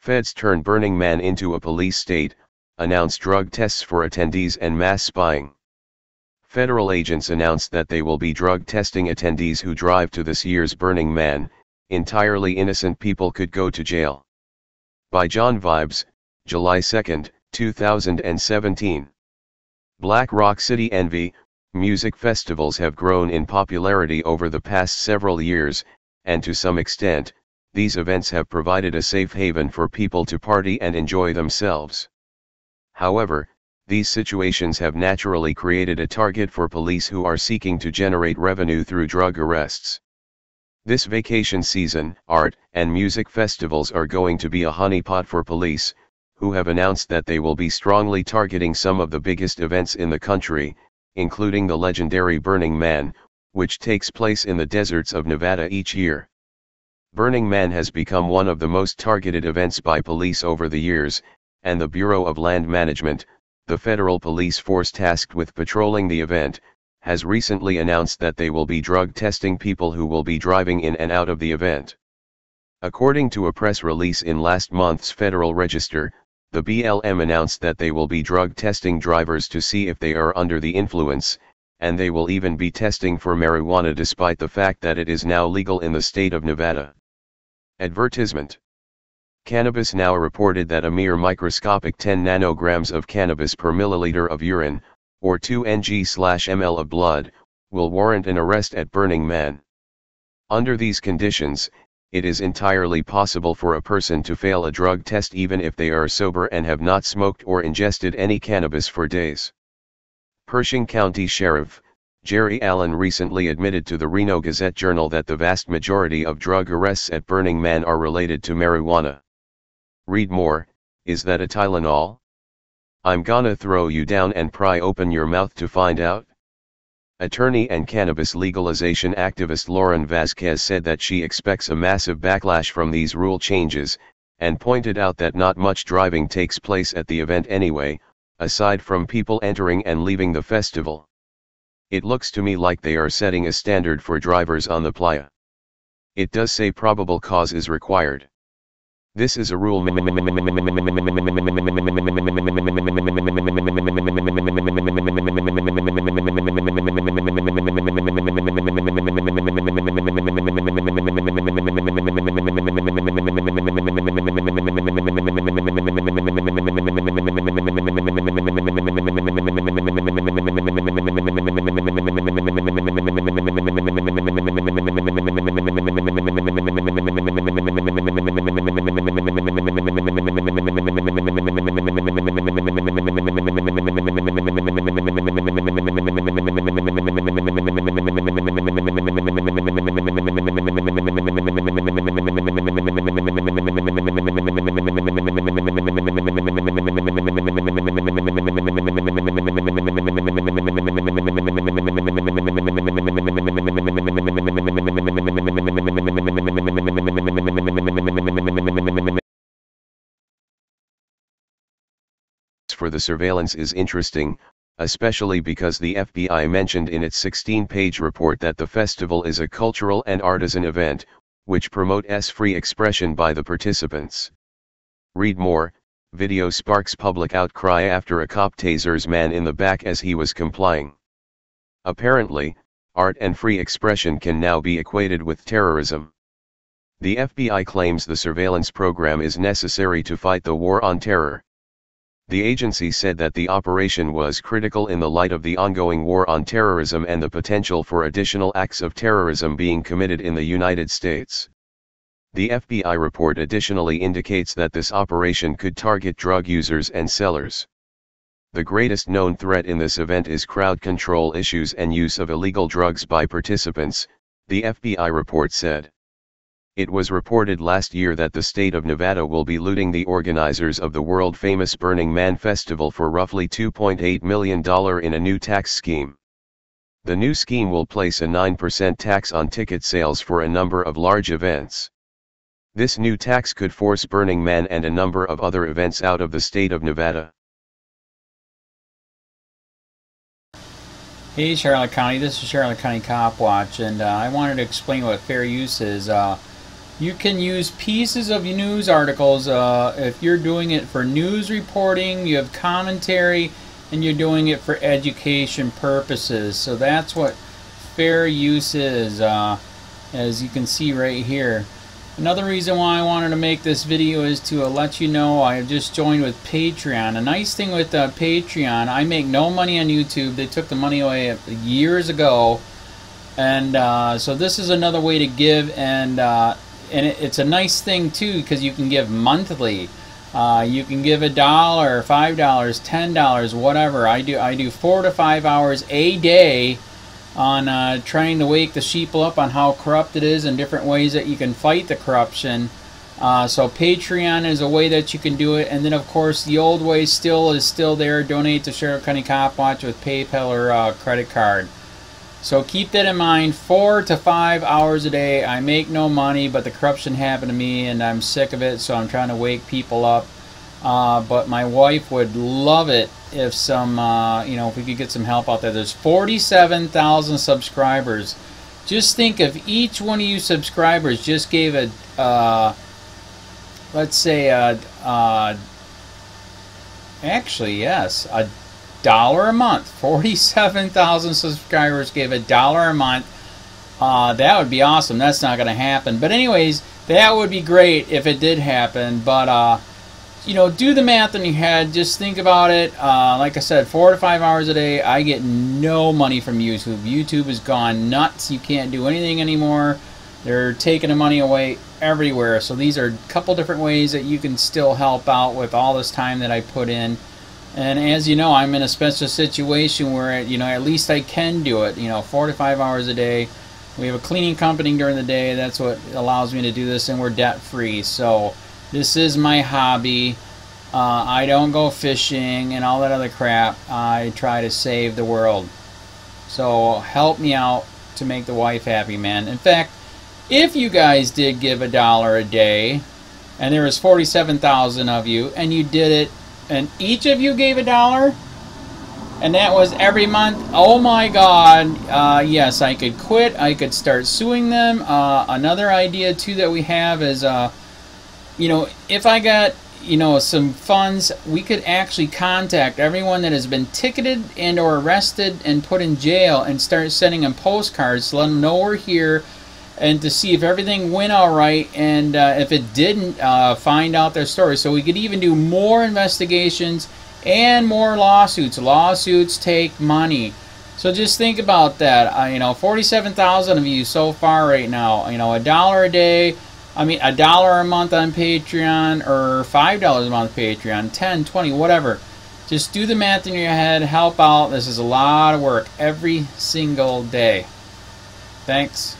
Feds turn Burning Man into a police state, announce drug tests for attendees and mass spying. Federal agents announced that they will be drug testing attendees who drive to this year's Burning Man. Entirely innocent people could go to jail. By John Vibes, July 2, 2017. Black Rock City Envy. Music festivals have grown in popularity over the past several years, and to some extent, these events have provided a safe haven for people to party and enjoy themselves. However, these situations have naturally created a target for police who are seeking to generate revenue through drug arrests. This vacation season, art and music festivals are going to be a honeypot for police, who have announced that they will be strongly targeting some of the biggest events in the country, including the legendary Burning Man, which takes place in the deserts of Nevada each year. Burning Man has become one of the most targeted events by police over the years, and the Bureau of Land Management, the federal police force tasked with patrolling the event, has recently announced that they will be drug testing people who will be driving in and out of the event. According to a press release in last month's Federal Register, the BLM announced that they will be drug testing drivers to see if they are under the influence, and they will even be testing for marijuana despite the fact that it is now legal in the state of Nevada. Advertisement. Cannabis Now reported that a mere microscopic 10 nanograms of cannabis per milliliter of urine, or 2 ng/ml of blood, will warrant an arrest at Burning Man. Under these conditions, it is entirely possible for a person to fail a drug test even if they are sober and have not smoked or ingested any cannabis for days. Pershing County Sheriff Jerry Allen recently admitted to the Reno Gazette-Journal that the vast majority of drug arrests at Burning Man are related to marijuana. Read more. Is that a Tylenol? I'm gonna throw you down and pry open your mouth to find out. Attorney and cannabis legalization activist Lauren Vasquez said that she expects a massive backlash from these rule changes, and pointed out that not much driving takes place at the event anyway, aside from people entering and leaving the festival. It looks to me like they are setting a standard for drivers on the playa. It does say probable cause is required. This is a rule. For the surveillance is interesting, especially because the FBI mentioned in its 16-page report that the festival is a cultural and artisan event, which promotes free expression by the participants. Read more. Video sparks public outcry after a cop tasers man in the back as he was complying. Apparently, art and free expression can now be equated with terrorism. The FBI claims the surveillance program is necessary to fight the war on terror. The agency said that the operation was critical in the light of the ongoing war on terrorism and the potential for additional acts of terrorism being committed in the United States. The FBI report additionally indicates that this operation could target drug users and sellers. The greatest known threat in this event is crowd control issues and use of illegal drugs by participants, the FBI report said. It was reported last year that the state of Nevada will be looting the organizers of the world-famous Burning Man Festival for roughly $2.8 million in a new tax scheme. The new scheme will place a 9% tax on ticket sales for a number of large events. This new tax could force Burning Man and a number of other events out of the state of Nevada. Hey Charlotte County, this is Charlotte County COPWATCH, and I wanted to explain what fair use is. You can use pieces of news articles if you're doing it for news reporting, you have commentary, and you're doing it for education purposes. So that's what fair use is, as you can see right here. Another reason why I wanted to make this video is to let you know I have just joined with Patreon. A nice thing with Patreon, I make no money on YouTube. They took the money away years ago, and so this is another way to give, and it's a nice thing too because you can give monthly. You can give $1, $5, $10, whatever. I do 4 to 5 hours a day on trying to wake the sheeple up on how corrupt it is and different ways that you can fight the corruption. So Patreon is a way that you can do it, and then of course the old way is still there. Donate to Sheriff County COPWATCH with PayPal or credit card. So keep that in mind. 4 to 5 hours a day. I make no money, but the corruption happened to me and I'm sick of it, so I'm trying to wake people up. But my wife would love it if some, if we could get some help out there. There's 47,000 subscribers. Just think if each one of you subscribers just gave a, let's say, actually, yes, $1 a month. 47,000 subscribers gave $1 a month. That would be awesome. That's not going to happen. But anyways, that would be great if it did happen. But do the math in your head. Just think about it. Like I said, 4 to 5 hours a day. I get no money from YouTube. YouTube has gone nuts. You can't do anything anymore. They're taking the money away everywhere. So these are a couple different ways that you can still help out with all this time that I put in. And as you know, I'm in a special situation where, at least I can do it. 4 to 5 hours a day. We have a cleaning company during the day. That's what allows me to do this, and we're debt free. So this is my hobby. I don't go fishing and all that other crap. I try to save the world. So help me out to make the wife happy, man. In fact, if you guys did give $1 a day, and there was 47,000 of you, and you did it, and each of you gave $1, and that was every month, oh my God, yes, I could quit. I could start suing them. Another idea too that we have is, if I got, some funds, we could actually contact everyone that has been ticketed and or arrested and put in jail and start sending them postcards to let them know we're here, and to see if everything went all right, and if it didn't, find out their story. So we could even do more investigations and more lawsuits. Lawsuits take money. So just think about that. 47,000 of you so far right now. $1 a day. $1 a month on Patreon, or $5 a month Patreon, 10, 20, whatever. Just do the math in your head. Help out. This is a lot of work every single day. Thanks.